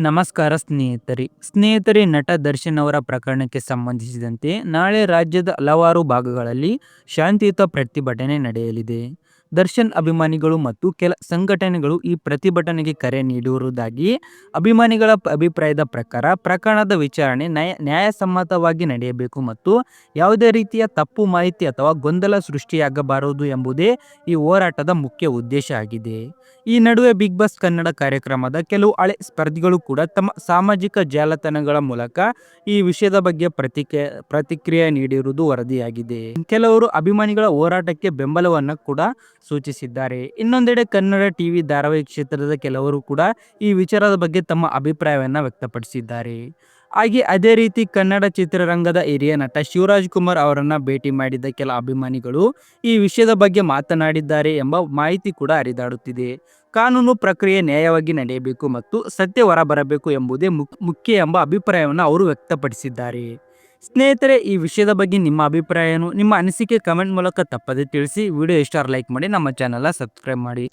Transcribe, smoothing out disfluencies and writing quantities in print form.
ನಮಸ್ಕಾರ ಸ್ನೇಹಿತರೆ ನಟ ದರ್ಶನ್ ಅವರ ಪ್ರಕರಣಕ್ಕೆ ಸಂಬಂಧಿಸಿದಂತೆ ನಾಳೆ ರಾಜ್ಯದ ಹಲವಾರು ಭಾಗಗಳಲ್ಲಿ ಶಾಂತಿಯುತ ಪ್ರತಿಭಟನೆ ನಡೆಯಲಿದೆ. ದರ್ಶನ್ ಅಭಿಮಾನಿಗಳು ಮತ್ತು ಕೆಲ ಸಂಘಟನೆಗಳು ಈ ಪ್ರತಿಭಟನೆಗೆ ಕರೆ ನೀಡಿರುವುದಾಗಿ ಅಭಿಮಾನಿಗಳ ಅಭಿಪ್ರಾಯದ ಪ್ರಕಾರ ಪ್ರಕರಣದ ವಿಚಾರಣೆ ನ್ಯಾಯಸಮ್ಮತವಾಗಿ ನಡೆಯಬೇಕು ಮತ್ತು ಯಾವುದೇ ರೀತಿಯ ತಪ್ಪು ಮಾಹಿತಿ ಅಥವಾ ಗೊಂದಲ ಸೃಷ್ಟಿಯಾಗಬಾರದು ಎಂಬುದೇ ಈ ಹೋರಾಟದ ಮುಖ್ಯ ಉದ್ದೇಶ ಆಗಿದೆ. ಈ ನಡುವೆ ಬಿಗ್ ಬಾಸ್ ಕನ್ನಡ ಕಾರ್ಯಕ್ರಮದ ಕೆಲವು ಹಳೆ ಸ್ಪರ್ಧಿಗಳು ಕೂಡ ತಮ್ಮ ಸಾಮಾಜಿಕ ಜಾಲತಾಣಗಳ ಮೂಲಕ ಈ ವಿಷಯದ ಬಗ್ಗೆ ಪ್ರತಿಕ್ರಿಯೆ ನೀಡಿರುವುದು ವರದಿಯಾಗಿದೆ. ಕೆಲವರು ಅಭಿಮಾನಿಗಳ ಹೋರಾಟಕ್ಕೆ ಬೆಂಬಲವನ್ನು ಕೂಡ ಸೂಚಿಸಿದ್ದಾರೆ. ಇನ್ನೊಂದೆಡೆ ಕನ್ನಡ ಟಿವಿ ಧಾರಾವಾಹಿ ಕ್ಷೇತ್ರದ ಕೆಲವರು ಕೂಡ ಈ ವಿಚಾರದ ಬಗ್ಗೆ ತಮ್ಮ ಅಭಿಪ್ರಾಯವನ್ನು ವ್ಯಕ್ತಪಡಿಸಿದ್ದಾರೆ. ಹಾಗೆ ಅದೇ ರೀತಿ ಕನ್ನಡ ಚಿತ್ರರಂಗದ ಹಿರಿಯ ನಟ ಶಿವರಾಜ್ ಕುಮಾರ್ ಅವರನ್ನ ಭೇಟಿ ಮಾಡಿದ ಕೆಲ ಅಭಿಮಾನಿಗಳು ಈ ವಿಷಯದ ಬಗ್ಗೆ ಮಾತನಾಡಿದ್ದಾರೆ ಎಂಬ ಮಾಹಿತಿ ಕೂಡ ಹರಿದಾಡುತ್ತಿದೆ. ಕಾನೂನು ಪ್ರಕ್ರಿಯೆ ನ್ಯಾಯವಾಗಿ ನಡೆಯಬೇಕು ಮತ್ತು ಸತ್ಯ ಹೊರಬರಬೇಕು ಎಂಬುದೇ ಮುಖ್ಯ ಎಂಬ ಅಭಿಪ್ರಾಯವನ್ನು ಅವರು ವ್ಯಕ್ತಪಡಿಸಿದ್ದಾರೆ. ಸ್ನೇಹಿತರೆ, ಈ ವಿಷಯದ ಬಗ್ಗೆ ನಿಮ್ಮ ಅಭಿಪ್ರಾಯನು ನಿಮ್ಮ ಅನಿಸಿಕೆ ಕಮೆಂಟ್ ಮೂಲಕ ತಪ್ಪದೆ ತಿಳಿಸಿ. ವಿಡಿಯೋ ಇಷ್ಟ ಲೈಕ್ ಮಾಡಿ, ನಮ್ಮ ಚಾನೆಲ್ನ ಸಬ್ಸ್ಕ್ರೈಬ್ ಮಾಡಿ.